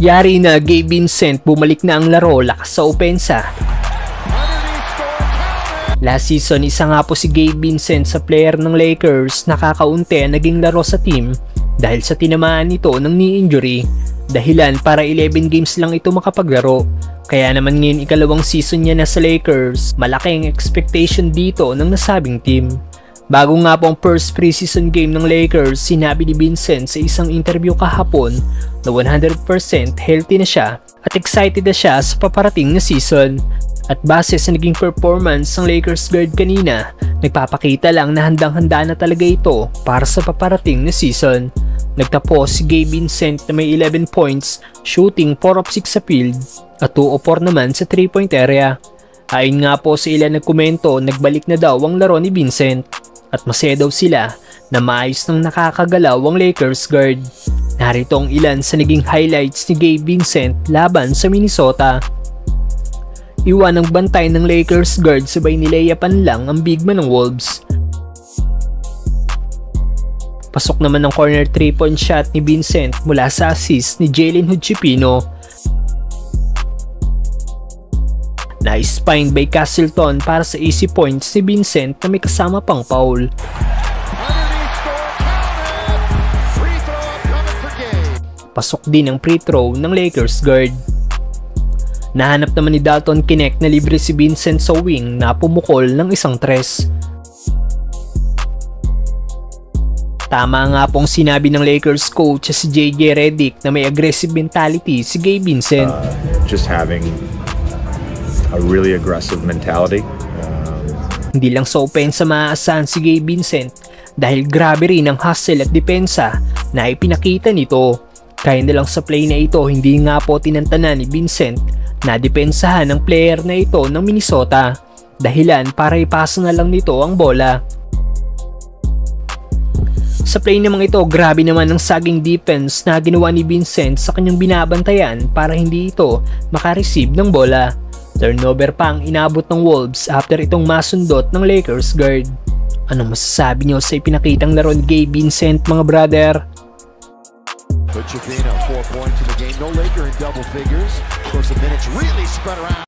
Yari na, Gabe Vincent, bumalik na ang laro, lakas sa opensa. Last season, isa nga po si Gabe Vincent sa player ng Lakers na kakaunti naging laro sa team dahil sa tinamaan nito ng knee injury. Dahilan para 11 games lang ito makapaglaro. Kaya naman ngayon ikalawang season niya na sa Lakers, malaking expectation dito ng nasabing team. Bago nga po ang first preseason game ng Lakers, sinabi ni Vincent sa isang interview kahapon na 100% healthy na siya at excited na siya sa paparating na season. At base sa naging performance ng Lakers guard kanina, nagpapakita lang na handang-handa na talaga ito para sa paparating na season. Nagtapos si Gabe Vincent na may 11 points, shooting 4 of 6 sa field at 2 of 4 naman sa 3-point area. Ayon nga po sa ilan nagkomento, nagbalik na daw ang laro ni Vincent at masaya daw sila na maayos nang nakakagalaw ang Lakers guard. Narito ang ilan sa naging highlights ni Gabe Vincent laban sa Minnesota. Iwan ang bantay ng Lakers guard, sabay nilayapan lang ang big man ng Wolves. Pasok naman ng corner 3-point shot ni Vincent mula sa assist ni Jalen Hood-Schifino. Na-spine by Castleton para sa easy points ni Vincent na may kasama pang foul. Pasok din ang free throw ng Lakers guard. Nahanap naman ni Dalton Knecht na libre si Vincent sa wing na pumukol ng isang tres. Tama nga pong sinabi ng Lakers coach si JJ Redick na may aggressive mentality si Gabe Vincent. Just having a really aggressive mentality. Hindi lang sa opensa maaasahan si Gabe Vincent dahil grabe rin ang hustle at depensa na ipinakita nito. Kaya na lang sa play na ito, hindi nga po tinantanan ni Vincent na depensahan ng player na ito ng Minnesota. Dahilan para ipasa na lang nito ang bola. Sa play namang ito, grabe naman ang saging defense na ginawa ni Vincent sa kanyang binabantayan para hindi ito makareceive ng bola. Turnover pa ang inabot ng Wolves after itong masundot ng Lakers guard. Anong masasabi nyo sa ipinakitang laro ni Gabe Vincent, mga brother? Hood-Schifino, 4 points in the game. No Laker in double figures. Of course, the minutes really spread around.